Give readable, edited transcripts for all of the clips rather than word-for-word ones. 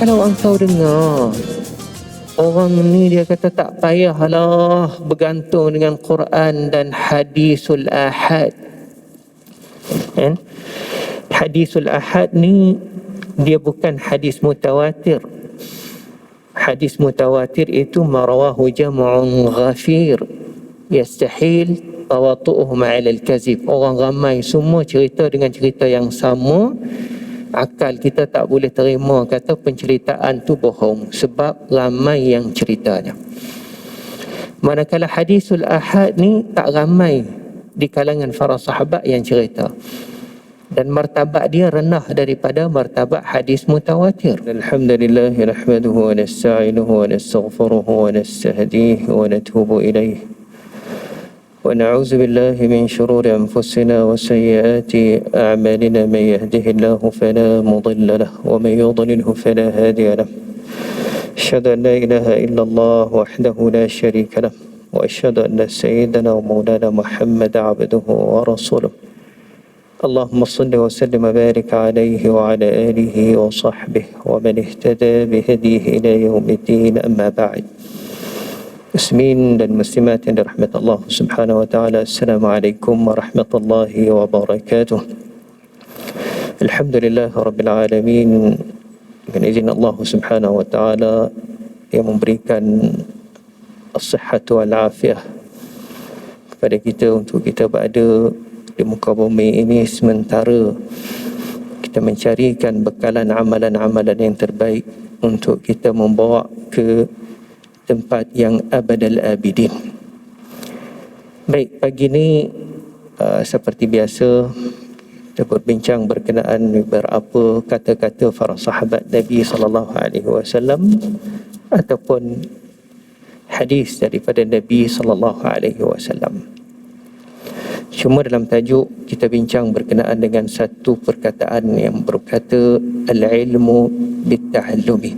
Kalau engkau dengar orang ni dia kata tak payahlah bergantung dengan Quran dan hadisul ahad. Kan? Hadisul ahad ni dia bukan hadis mutawatir. Hadis mutawatir itu marawahu jam'un ghafir yastahil tawatu'uhum 'ala al-kazib. Orang ramai semua cerita dengan cerita yang sama. Akal kita tak boleh terima kata penceritaan tu bohong sebab ramai yang ceritanya. Manakala hadisul ahad ni tak ramai di kalangan para sahabat yang cerita, dan martabat dia rendah daripada martabat hadis mutawatir. Alhamdulillah nahmaduhu wa nasta'inuhu wa nastaghfiruhu wa nastahdihi wa natubu ilayh. Wa na'udzu billahi min shururi anfusina wa sayyiati a'malina, man yahdihillahu fala mudilla lahu wa man yudlilhu fala hadiya lahu. Asyhadu an la ilaha illallah wahdahu la syarika lahu wa asyhadu anna sayyidana wa maulana Muhammadan 'abduhu wa rasuluh. اللهم صل وسلم وبارك عليه وعلى آله وصحبه ومن اهتدى بهديه إلى يوم الدين. أما بعد. Muslimin dan muslimat yang dirahmati Allah Subhanahu wa taala, Assalamualaikum warahmatullahi wabarakatuh. Alhamdulillah rabbil alamin. Dengan izin Allah Subhanahu wa taala yang memberikan as-sihhat wal afiyah kepada kita untuk kita berada di muka bumi ini sementara kita mencarikan bekalan amalan-amalan yang terbaik untuk kita membawa ke tempat yang abadal abidin. Baik, pagi ini seperti biasa kita berbincang berkenaan beberapa kata-kata para sahabat Nabi sallallahu alaihi wasallam ataupun hadis daripada Nabi sallallahu alaihi wasallam. Cuma dalam tajuk kita bincang berkenaan dengan satu perkataan yang berkata al-ilmu bit-ta'allumi.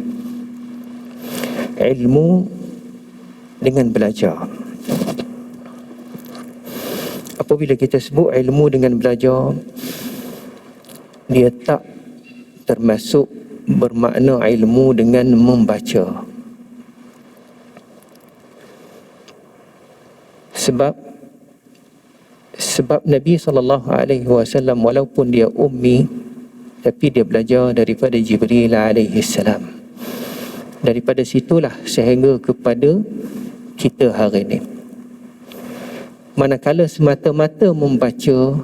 Ilmu dengan belajar. Apabila kita sebut ilmu dengan belajar, dia tak termasuk bermakna ilmu dengan membaca. Sebab Nabi SAW walaupun dia ummi, tapi dia belajar daripada Jibril alaihi salam. Daripada situlah sehingga kepada kita hari ini. Manakala semata-mata membaca,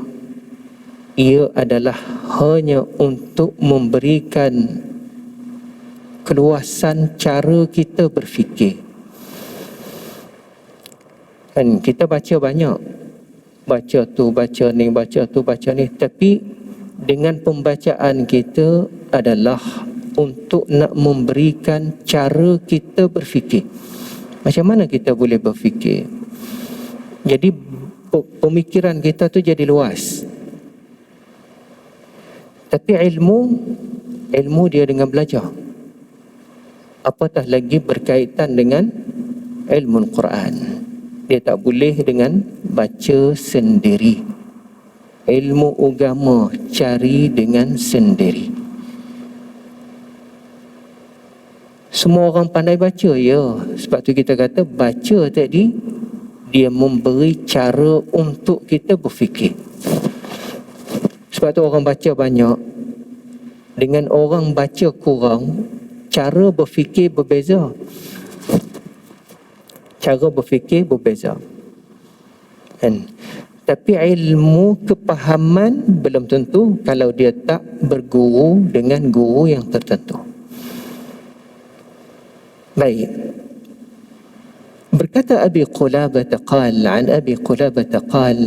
ia adalah hanya untuk memberikan keluasan cara kita berfikir. Kan kita baca banyak, baca tu, baca ni, baca tu, baca ni, tapi dengan pembacaan kita adalah untuk nak memberikan cara kita berfikir. Macam mana kita boleh berfikir? Jadi pemikiran kita tu jadi luas. Tapi ilmu dia dengan belajar. Apatah lagi berkaitan dengan ilmu Al-Quran. Dia tak boleh dengan baca sendiri. Ilmu agama cari dengan sendiri. Semua orang pandai baca, ya. Sebab tu kita kata baca tadi dia memberi cara untuk kita berfikir. Sebab tu orang baca banyak dengan orang baca kurang, cara berfikir berbeza. Cara berfikir berbeza. Kan? Tapi ilmu kepahaman belum tentu kalau dia tak berguru dengan guru yang tertentu. Baik. Berkata Abi Qulabah qal, an Abi Qulabah qal,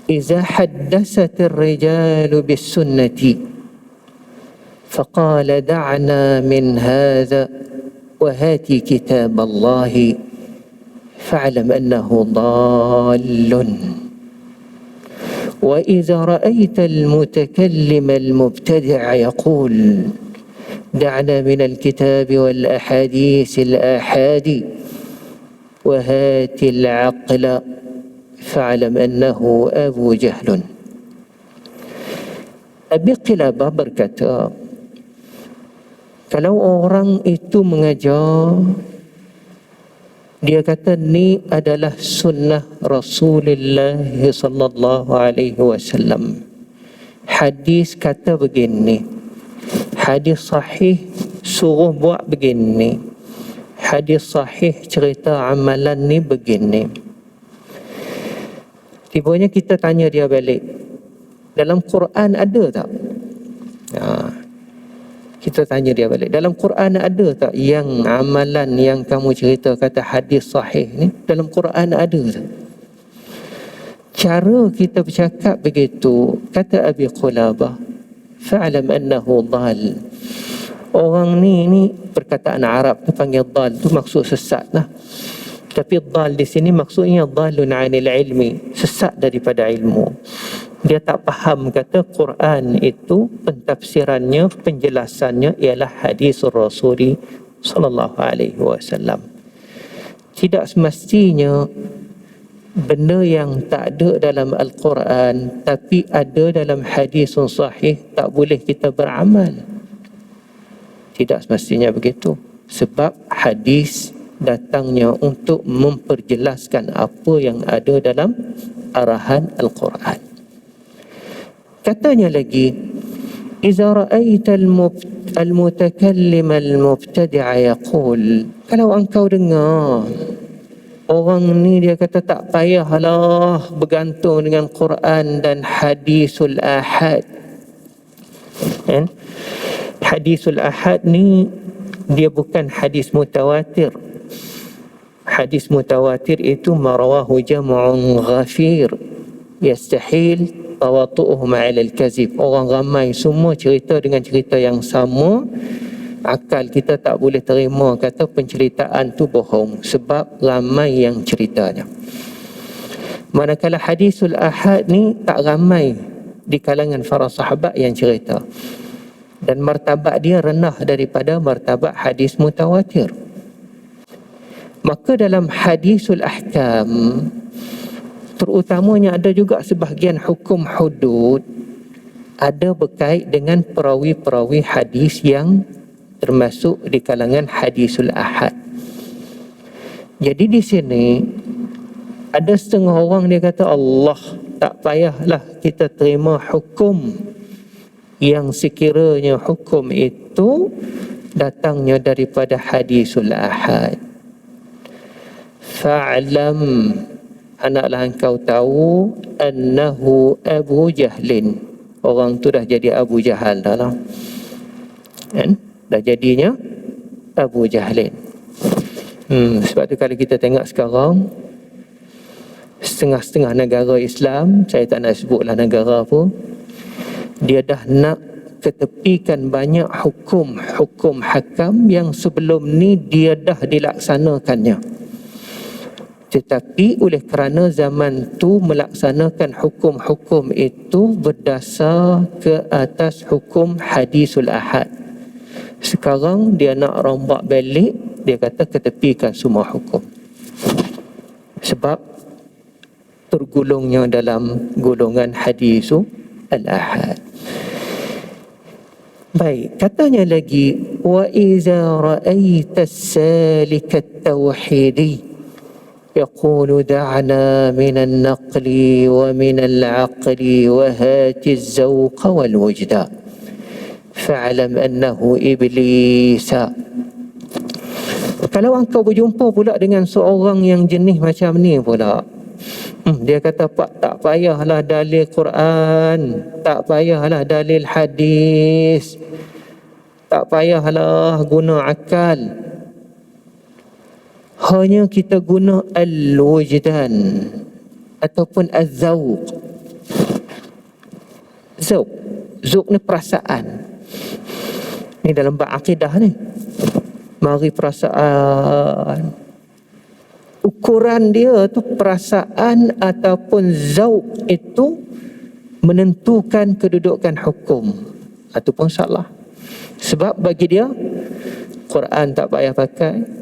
"Idza haddathat ar-rijal bis-sunnati faqala da'na min hadha wa hati kitab Allah fa'lam annahu dallun. Wa idza ra'aita al-mutakallim al-mubtadi' yaqul دعنا من الكتاب والأحاديث الآحاد وهات العقل فاعلم أنه أبو جهل." Abi Qilabah berkata, Kalau orang itu mengajar, dia kata ni adalah sunnah Rasulullah sallallahu alaihi wasallam. Hadis kata begini, hadis sahih suruh buat begini, hadis sahih cerita amalan ni begini. Tibanya kita tanya dia balik, dalam Quran ada tak? Kita tanya dia balik, dalam Quran ada tak yang amalan yang kamu cerita kata hadis sahih ni, dalam Quran ada tak? Cara kita bercakap begitu, kata Abi Qulabah, fa'lam annahu dhal. Orang ni perkataan Arab tu panggil dhal, tu maksud sesat lah. Tapi dhal di sini maksudnya dhalun 'anil ilmi, sesat daripada ilmu. Dia tak faham kata Quran itu pentafsirannya, penjelasannya ialah hadis Rasul sallallahu alaihi wasallam. Tidak semestinya benda yang tak ada dalam Al-Quran tapi ada dalam hadis sahih tak boleh kita beramal. Tidak semestinya begitu. Sebab hadis datangnya untuk memperjelaskan apa yang ada dalam arahan Al-Quran. Katanya lagi, "Iza ra'aita al-mutakallim al-mubtadi'a yaqul." Kalau engkau dengar orang ni dia kata tak payahlah bergantung dengan Quran dan hadisul ahad. Kan? Hadisul ahad ni dia bukan hadis mutawatir. Hadis mutawatir itu marawahu jam'un ghafir yastahil tawatu'uhum 'ala al-kazib. Orang ramai semua cerita dengan cerita yang sama. Akal kita tak boleh terima kata penceritaan tu bohong sebab ramai yang ceritanya. Manakala hadisul ahad ni tak ramai di kalangan para sahabat yang cerita, dan martabat dia rendah daripada martabat hadis mutawatir. Maka dalam hadisul ahkam terutamanya ada juga sebahagian hukum hudud ada berkait dengan perawi-perawi hadis yang termasuk di kalangan hadisul ahad. Jadi di sini ada setengah orang dia kata Allah tak payahlah kita terima hukum yang sekiranya hukum itu datangnya daripada hadisul ahad. Fa'lam, hendaklah engkau tahu, annahu Abu Jahlin. Orang tu dah jadi Abu Jahal dah lah. Kan? Dah jadinya Abu Jahlin. Sebab tu kalau kita tengok sekarang, setengah-setengah negara Islam, saya tak nak sebutlah negara apa, dia dah nak ketepikan banyak hukum hakam yang sebelum ni dia dah dilaksanakannya. Tetapi oleh kerana zaman tu melaksanakan hukum-hukum itu berdasar ke atas hukum hadisul ahad. Sekarang dia nak rombak balik, dia kata ketepikan semua hukum. Sebab tergolongnya dalam golongan hadisul al-ahad. Baik, katanya lagi, wa iza ra'aita as-salika at-tauhidi يقول دعنا من النقل ومن العقل وهات الذوق والوجدان فاعلم أنه إبليس. Kalau engkau berjumpa pula dengan seorang yang jenis macam ni pula, dia kata Pak, tak payahlah dalil Quran, tak payahlah dalil hadis, tak payahlah guna akal, hanya kita guna al-wujdan ataupun az-zawq. Zawq ni perasaan. Ni dalam bab akidah ni. Mari perasaan. Ukuran dia tu perasaan ataupun zawq itu menentukan kedudukan hukum ataupun salah. Sebab bagi dia Quran tak payah pakai,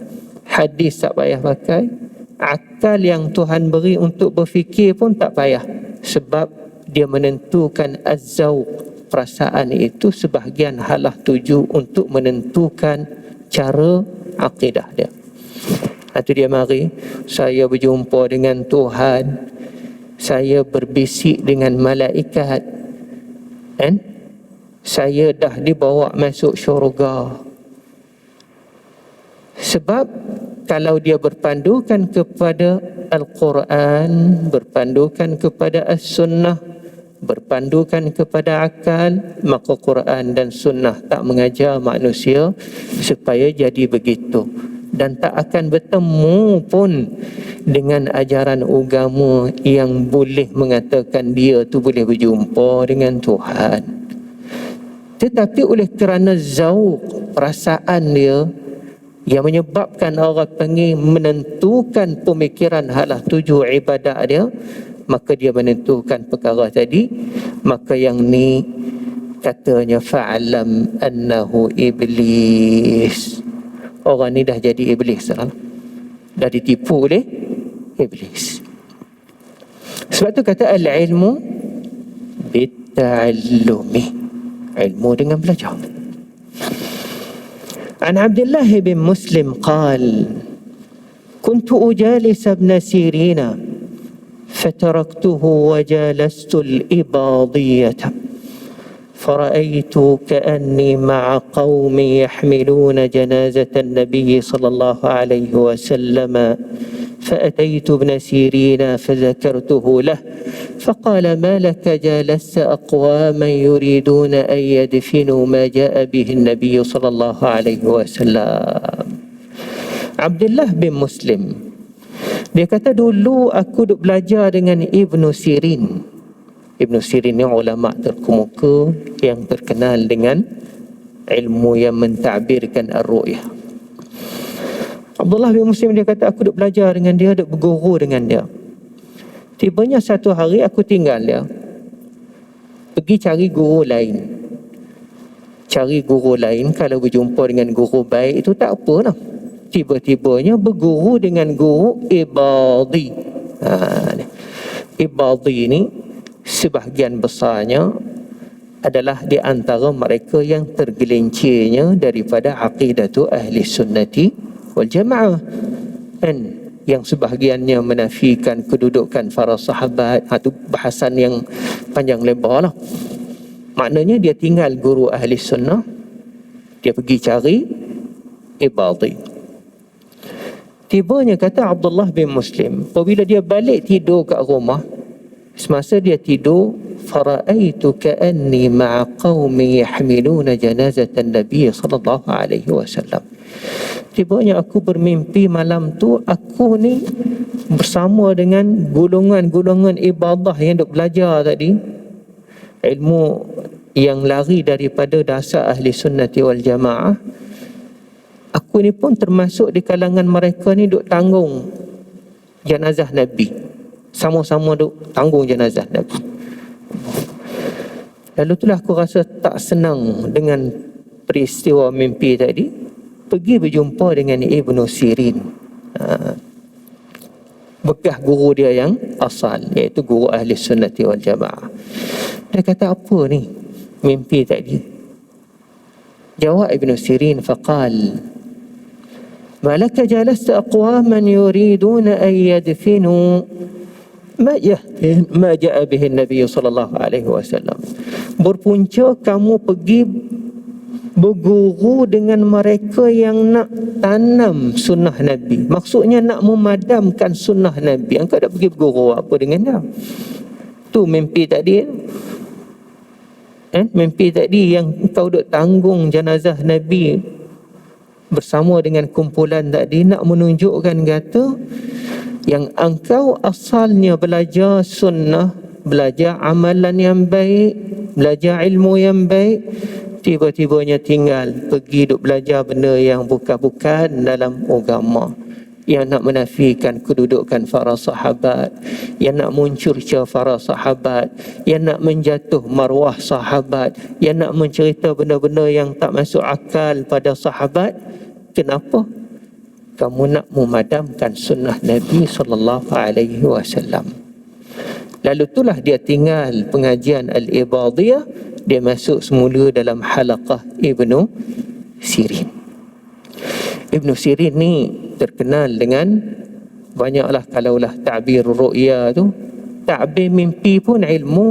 hadis tak payah pakai, akal yang Tuhan beri untuk berfikir pun tak payah, sebab dia menentukan az-zawq, perasaan itu sebahagian halah tuju untuk menentukan cara akidah dia. Itu dia mari saya berjumpa dengan Tuhan, saya berbisik dengan malaikat, kan? Saya dah dibawa masuk syurga. Sebab kalau dia berpandukan kepada Al-Quran, berpandukan kepada As-Sunnah, berpandukan kepada akal, maka Quran dan Sunnah tak mengajar manusia supaya jadi begitu, dan tak akan bertemu pun dengan ajaran agama yang boleh mengatakan dia tu boleh berjumpa dengan Tuhan. Tetapi oleh kerana zauq, perasaan dia yang menyebabkan orang panggil menentukan pemikiran halah tuju ibadat dia, maka dia menentukan perkara tadi. Maka yang ni katanya fa'alam annahu iblis. Orang ni dah jadi iblis dah. Dah ditipu oleh iblis. Sebab tu kata al-ilmu bita'allumi. Ilmu dengan belajar. عن عبد الله بن مسلم قال: كنت أجالس ابن سيرين فتركته وجالست الإباضية فرأيت كأني مع قوم يحملون جنازة النبي صلى الله عليه وسلم فأتيت ابن سيرين فذكرته له فقال: ما لك جالست أقواما يريدون أن يدفنوا ما جاء به النبي صلى الله عليه وسلم. Abdullah bin Muslim, dia kata dulu aku duk belajar dengan Ibnu Sirin. Ibnu Sirin ni ulama terkemuka yang terkenal dengan ilmu yang mentadbirkan ar-ru'yah. Abdullah bin Muslim dia kata aku duk belajar dengan dia, duk berguru dengan dia. Tibanya satu hari aku tinggal dia, pergi cari guru lain. Cari guru lain, kalau berjumpa dengan guru baik itu tak apa lah. Tiba-tibanya berguru dengan guru Ibadi. Ibadi ni sebahagian besarnya adalah di antara mereka yang tergelincirnya daripada aqidatu ahli sunnati wal jamaah, kan? Yang sebahagiannya menafikan kedudukan para sahabat. Itu bahasan yang panjang lebar lah. Maknanya dia tinggal guru ahli sunnah, dia pergi cari Ibadi. Tibanya kata Abdullah bin Muslim, apabila dia balik tidur kat rumah, semasa dia tidur, fara'aitu ka'anni ma'a qaumi yahmiluna janazatan Nabi sallallahu alaihi wasallam. Tibanya aku bermimpi malam tu aku ni bersama dengan golongan-golongan ibadah yang duk belajar tadi, ilmu yang lari daripada dasar ahli sunnati wal jamaah. Aku ni pun termasuk di kalangan mereka ni duk tanggung jenazah Nabi. Sama-sama duk tanggung jenazah Nabi. Lalu itulah aku rasa tak senang dengan peristiwa mimpi tadi. Pergi berjumpa dengan Ibnu Sirin, bekas guru dia yang asal, iaitu guru ahli sunnati wal jamaah. Dia kata, apa ni mimpi tadi? Jawab Ibnu Sirin, faqal: malaka jalasta aqwaman yuriduna an yadfinu ma ja'a bihi Nabi sallallahu alaihi wasallam. Berpunca kamu pergi berguru dengan mereka yang nak tanam sunnah Nabi. Maksudnya nak memadamkan sunnah Nabi. Engkau dah pergi berguru apa dengan dia? Tu mimpi tadi. Mimpi tadi yang engkau duk tanggung jenazah Nabi bersama dengan kumpulan tadi, nak menunjukkan kata yang engkau asalnya belajar sunnah, belajar amalan yang baik, belajar ilmu yang baik, tiba-tibanya tinggal pergi duk belajar benda yang bukan-bukan dalam agama, yang nak menafikan kedudukan para sahabat, yang nak mencurca para sahabat, yang nak menjatuh maruah sahabat, yang nak mencerita benda-benda yang tak masuk akal pada sahabat. Kenapa? Kamu nak memadamkan sunnah Nabi sallallahu alaihi wasallam. Lalu itulah dia tinggal pengajian Al-Ibadiyah, dia masuk semula dalam halaqah Ibnu Sirin. Ibnu Sirin ni terkenal dengan banyaklah, kalaulah ta'bir ru'ya tu, ta'bir mimpi pun ilmu.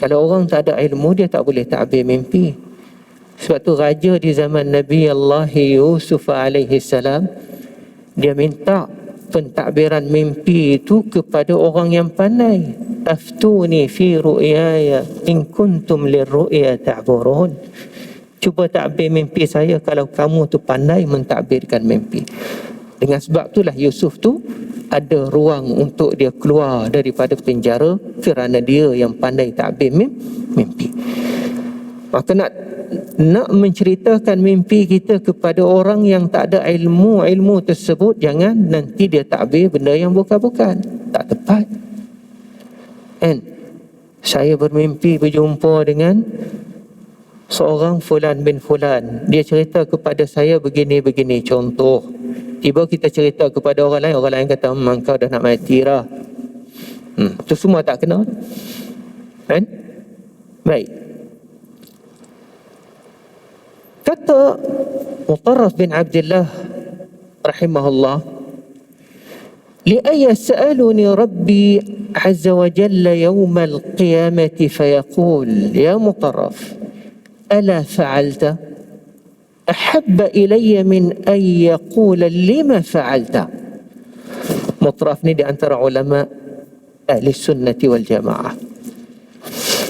Kalau orang tak ada ilmu, dia tak boleh ta'bir mimpi. Sebab tu raja di zaman Nabi Allah Yusuf alaihi salam, dia minta pentadbiran mimpi itu kepada orang yang pandai. Aftuni fi ru'yaya in kuntum lirru'ya ta'burun. Cuba takbir mimpi saya kalau kamu tu pandai mentadbirkan mimpi. Dengan sebab itulah Yusuf tu ada ruang untuk dia keluar daripada penjara, kerana dia yang pandai takbir mimpi. Maka nak menceritakan mimpi kita kepada orang yang tak ada ilmu tersebut, jangan nanti dia takbir benda yang bukan-bukan, tak tepat. Saya bermimpi berjumpa dengan seorang fulan bin fulan, dia cerita kepada saya begini-begini, contoh. Tiba kita cerita kepada orang lain kata, kau dah nak mati dah. Itu semua tak kena. Kan? Baik. Kata Mutarraf bin Abdullah rahimahullah, لأي يسألني ربي عز وجل يوم القيامة فيقول يا مطرف ألا فعلت أحب إلي من أن يقول لما فعلت. Mutarraf ni di antara ulama ahli sunnati wal jamaah.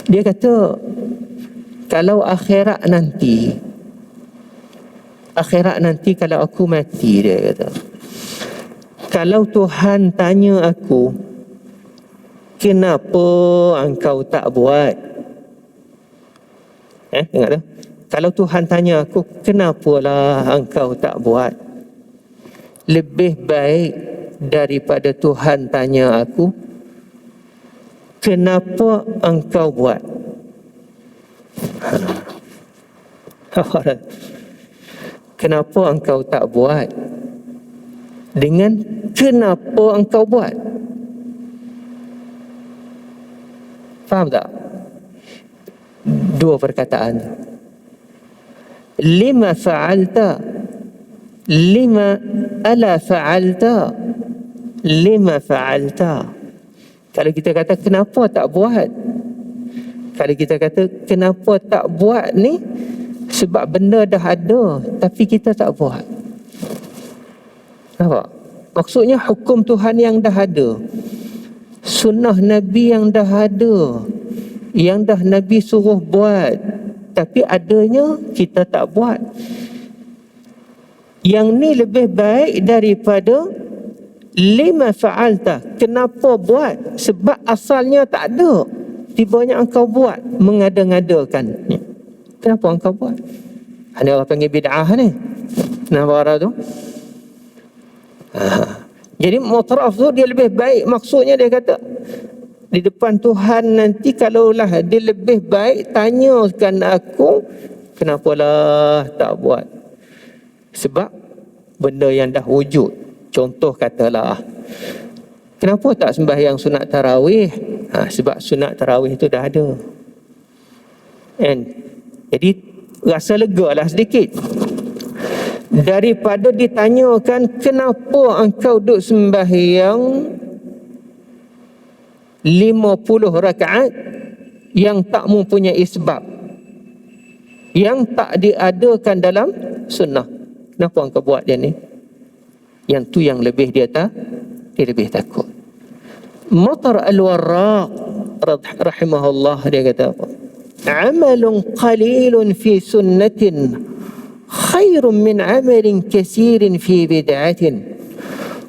Dia kata, kalau akhirat nanti kalau aku mati, dia kata, kalau Tuhan tanya aku, kenapa engkau tak buat? Dengar tu. Kalau Tuhan tanya aku, kenapalah engkau tak buat? Lebih baik daripada Tuhan tanya aku, kenapa engkau buat? Kenapa engkau tak buat? Dengan kenapa engkau buat? Faham tak? Dua perkataan. Lima fa'alta, lima ala fa'alta, lima fa'alta. Kalau kita kata kenapa tak buat, kalau kita kata kenapa tak buat ni, sebab benda dah ada tapi kita tak buat. Nampak? Maksudnya hukum Tuhan yang dah ada, sunnah Nabi yang dah ada, yang dah Nabi suruh buat, tapi adanya kita tak buat. Yang ni lebih baik daripada lima fa'alta, kenapa buat? Sebab asalnya tak ada, tibanya engkau buat, mengada-ngadakan. Kenapa engkau buat? Ini orang panggil bid'ah ni. Kenapa orang tu? Jadi Mutarraf tu dia lebih baik, maksudnya dia kata di depan Tuhan nanti, kalaulah dia lebih baik tanyakan aku, kenapalah tak buat? Sebab benda yang dah wujud. Contoh katalah, kenapa tak sembahyang sunat tarawih? Sebab sunat tarawih tu dah ada. Jadi rasa lega lah sedikit, daripada ditanyakan kenapa engkau duk sembahyang 50 rakaat yang tak mempunyai sebab, yang tak diadakan dalam sunnah. Kenapa engkau buat dia ni? Yang tu yang lebih dia lebih takut. Matar al-Warraq rahimahullah, dia kata apa? Amalun qalilun fi sunnatin khairun min amalin kasirin fi bid'atin,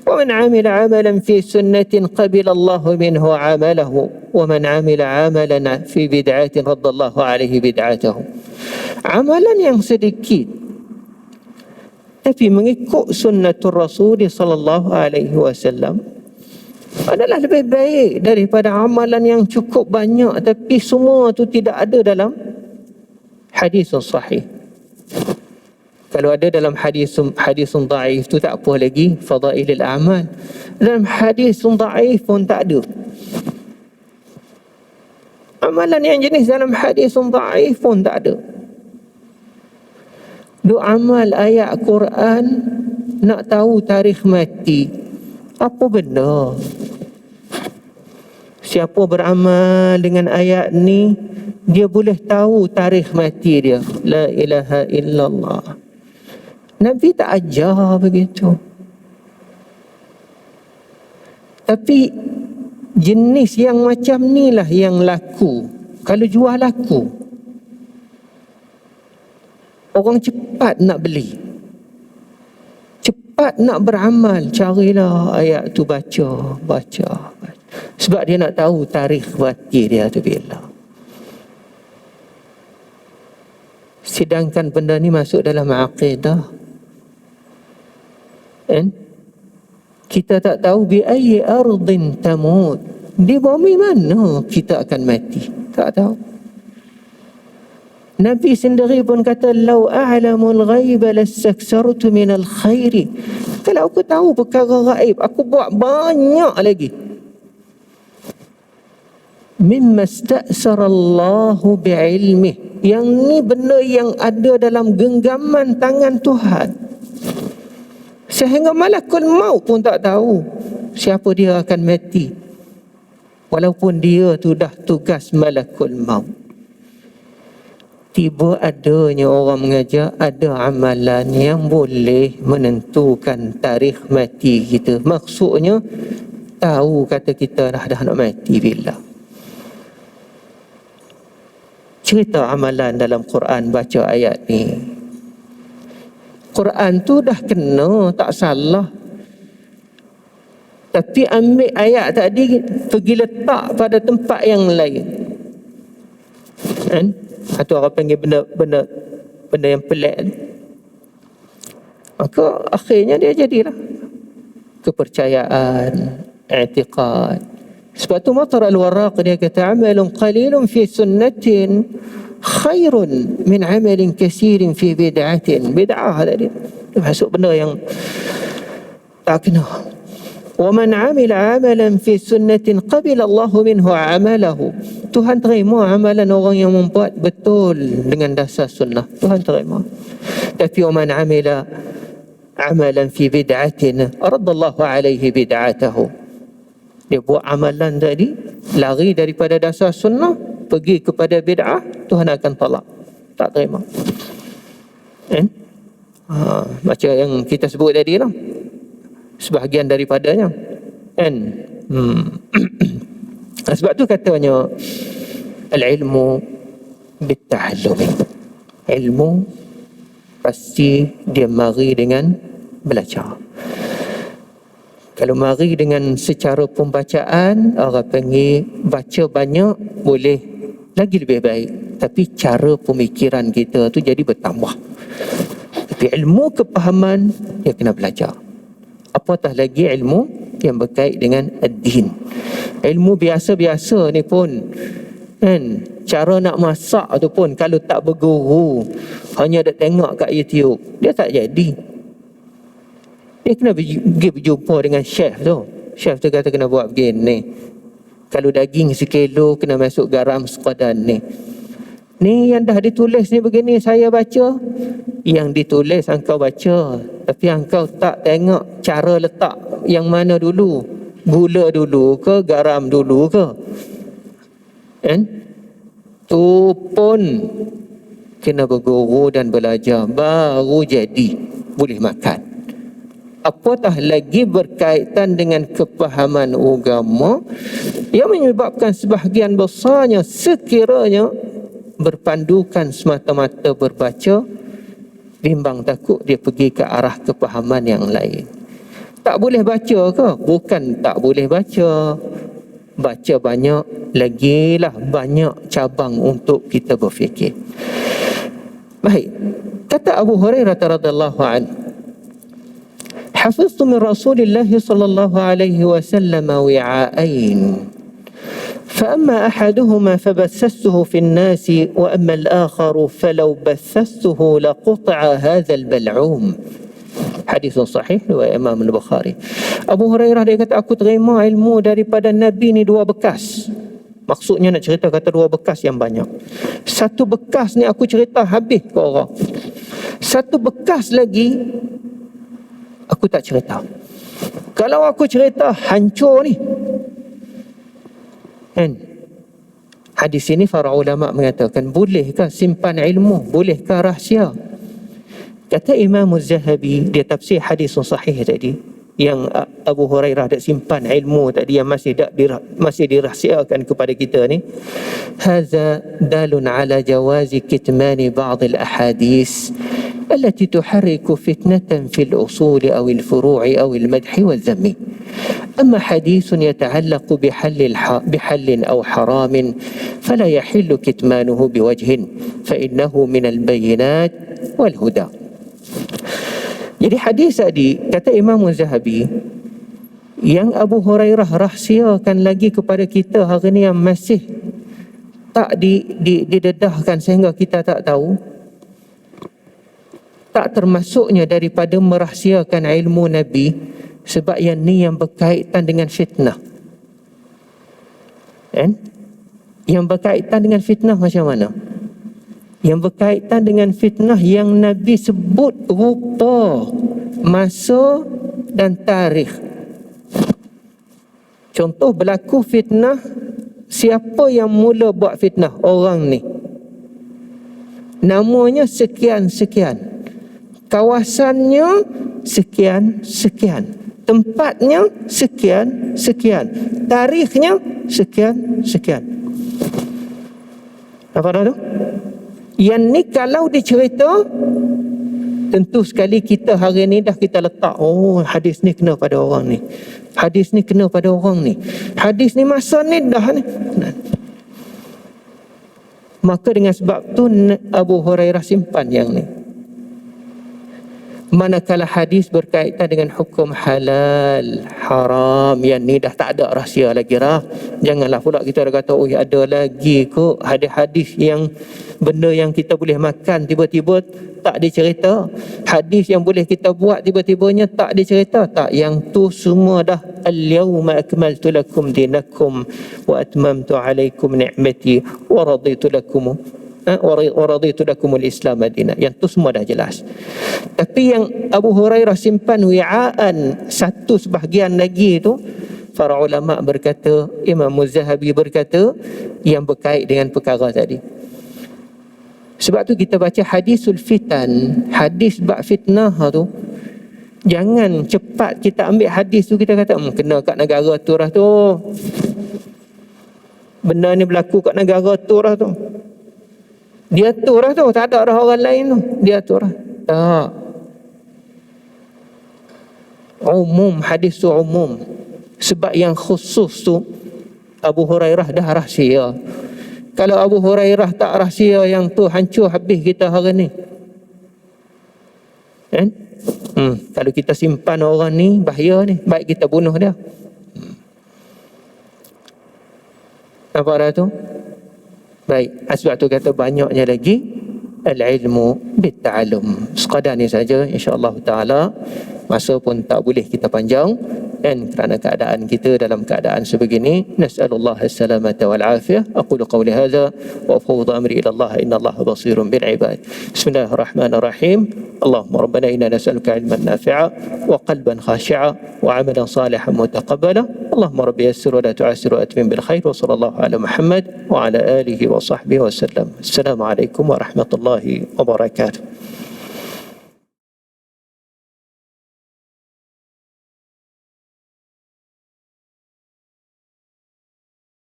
wa man amila amalan fi sunnatin qabila Allahu minhu amalahu, wa man amila amalan fi bid'atin raddallahu alaihi bid'atahu. Amalan yang sedikit tapi mengikut sunnatul Rasul sallallahu alaihi wasallam adalah lebih baik daripada amalan yang cukup banyak tapi semua tu tidak ada dalam hadis sahih. Kalau ada dalam hadis dhaif tu tak apa lagi, fadailul a'mal. Dalam hadis dhaif pun tak ada. Amalan yang jenis dalam hadis dhaif pun tak ada. Duk amal ayat Quran nak tahu tarikh mati. Apa benda? Siapa beramal dengan ayat ni, dia boleh tahu tarikh mati dia. La ilaha illallah. Nabi tak ajar begitu. Tapi jenis yang macam ni lah yang laku. Kalau jual laku, orang cepat nak beli, cepat nak beramal. Carilah ayat tu, baca. Sebab dia nak tahu tarikh mati dia tu bila. Sedangkan benda ni masuk dalam akidah, kan? Kita tak tahu bi ayyi ardin tamut, di bumi mana kita akan mati, tak tahu. Nabi sendiri pun kata, "Lau a'lamul ghaiba lastakthartu minal khairi." Kalau aku tahu perkara gaib, aku buat banyak lagi. Mimma sta'sara Allahu bi'ilmih. Yang ni benda yang ada dalam genggaman tangan Tuhan. Sehingga malakul maut pun tak tahu siapa dia akan mati, walaupun dia tu dah tugas malakul maut. Tiba adanya orang mengajar ada amalan yang boleh menentukan tarikh mati kita. Maksudnya tahu kata kita dah nak mati bila. Cerita amalan dalam Quran, baca ayat ni. Quran tu dah kena, tak salah. Tapi ambil ayat tadi, pergi letak pada tempat yang lain, kan? Atau orang panggil benda yang pelik. Maka akhirnya dia jadilah kepercayaan, i'tiqad. Sebab tu Matar al-Warraq dia kata, amalun qalilun fi sunnatin khairun min amalin kasirin fi bid'atin. Bid'ah tadi masuk benda yang tak kena. Wa man amila amalan fi sunnatin qabila Allahu minhu amalahu. Tuhan terima amalan orang yang membuat betul dengan dasar sunnah. Tuhan terima. Tapi wa man amila amalan fi bid'atin radallahu alaihi bid'atahu. Dia buat amalan tadi, lari daripada dasar sunnah, pergi kepada bid'ah, Tuhan akan tolak, tak terima. Macam yang kita sebut tadi lah, sebahagian daripadanya, kan? Sebab tu katanya al-ilmu bit-ta'allumi. Ilmu pasti dia mari dengan belajar. Kalau mari dengan secara pembacaan, orang panggil baca banyak, boleh lagi lebih baik. Tapi cara pemikiran kita tu jadi bertambah. Tapi ilmu kepahaman, dia kena belajar. Apatah lagi ilmu yang berkait dengan ad-din. Ilmu biasa-biasa ni pun, kan, cara nak masak tu pun kalau tak berguru, hanya ada tengok kat YouTube, dia tak jadi. Dia kena pergi berjumpa dengan chef tu. Chef tu kata kena buat begini. Kalau daging sekilo, kena masuk garam sekadar ni. Ni yang dah ditulis ni begini, saya baca. Yang ditulis engkau baca, tapi engkau tak tengok cara letak yang mana dulu. Gula dulu ke, garam dulu ke? Kan? Tu pun kena berguru dan belajar, baru jadi boleh makan. Apatah lagi berkaitan dengan kepahaman agama yang menyebabkan sebahagian besarnya sekiranya berpandukan semata-mata berbaca, bimbang takut dia pergi ke arah kepahaman yang lain. Tak boleh baca ke? Bukan tak boleh baca. Baca banyak, lagilah banyak cabang untuk kita berfikir. Baik, kata Abu Hurairah radhiyallahu anhu, حفظت من رسول الله صلى الله عليه وسلم وعاءين فأما أحدهما فبثثته في الناس وأما الآخر فلو بثثته لقطع هذا البلعوم. Hadis sahih riwayat Imam Al-Bukhari. Abu Hurairah dia kata, aku terima ilmu daripada Nabi ni dua bekas. Maksudnya nak cerita kata 2 bekas yang banyak. Satu bekas ni aku cerita habis ke orang. Satu bekas lagi aku tak cerita. Kalau aku cerita hancur ni. Kan? Hadis ini para ulama mengatakan, bolehkah simpan ilmu? Bolehkah rahsia? Kata Imam Az-Zahabi, dia tafsir hadis sahih tadi, yang Abu Hurairah dah simpan ilmu tadi yang masih dirahsiakan kepada kita ni. Hadza dalun ala jawazi kitmani ba'd al-ahadith التي تحرك فتنة في الأصول أو الفروع أو المدح والذم. أما حديث يتعلق بحل أو حرام فلا يحل كتمانه بوجه فإنه من البينات والهدى. Jadi hadis tadi, kata Imam Az-Zahabi, yang Abu Hurairah rahsiakan lagi kepada kita hari ni yang masih tak didedahkan sehingga kita tak tahu, tak termasuknya daripada merahsiakan ilmu Nabi, sebab yang ni yang berkaitan dengan fitnah. Kan? Yang berkaitan dengan fitnah macam mana? Yang berkaitan dengan fitnah yang Nabi sebut rupa, masa dan tarikh. Contoh berlaku fitnah, siapa yang mula buat fitnah? Orang ni. Namanya sekian-sekian. Kawasannya sekian-sekian. Tempatnya sekian-sekian. Tarikhnya sekian-sekian. Apa dah tu? Yang ni kalau dicerita, tentu sekali kita hari ni dah kita letak, oh hadis ni kena pada orang ni. Hadis ni kena pada orang ni. Hadis ni masa ni dah ni. Maka dengan sebab tu Abu Hurairah simpan yang ni. Manakala hadis berkaitan dengan hukum halal, haram, yang ni dah tak ada rahsia lagi lah. Janganlah pula kita dah kata, oh ada lagi kok hadis-hadis yang benda yang kita boleh makan tiba-tiba tak dicerita. Hadis yang boleh kita buat tiba-tibanya tak dicerita. Tak, yang tu semua dah al-yawma akmaltu lakum dinakum wa atmamtu alaikum ni'mati wa raditu lakum waraditu lakumul Islam madinah. Yang tu semua dah jelas. Tapi yang Abu Hurairah simpan wi'aan, satu sebahagian lagi tu, para ulama berkata, Imam Az-Zahabi berkata, yang berkait dengan perkara tadi. Sebab tu kita baca hadisul fitan, hadis bab fitnah tu, jangan cepat kita ambil hadis tu kita kata kena kat negara tu lah tu, benda ni berlaku kat negara tu lah tu, dia tu lah tu, tak ada orang lain tu, dia tu lah. Tak. Umum, hadis tu umum. Sebab yang khusus tu Abu Hurairah dah rahsia. Kalau Abu Hurairah tak rahsia, yang tu hancur habis kita hari ni. Kan? Kalau kita simpan orang ni, bahaya ni. Baik kita bunuh dia. Nampak dah tu? Baik, sebab tu kata banyaknya lagi al-ilmu bit-ta'allum. Sekadar ni saja, insya-Allah taala. Masa pun tak boleh kita panjang, dan kerana keadaan kita dalam keadaan sebegini, nas'alullah as-salamata wal afiyah. Aqulu qawli hadza wa afawdhu amri ila Allah, innallaha basirun bil ibad. Bismillahirrahmanirrahim. Allahumma rabbana inna nas'aluka ilman nafi'a wa qalban khashi'a wa 'amalan salihan mutaqabbala. Allahumma rabbi yassir wa la tu'assir wa atmim bil khair. Wa sallallahu ala Muhammad wa ala alihi wa sahbihi wa sallam. Assalamualaikum warahmatullahi wabarakatuh.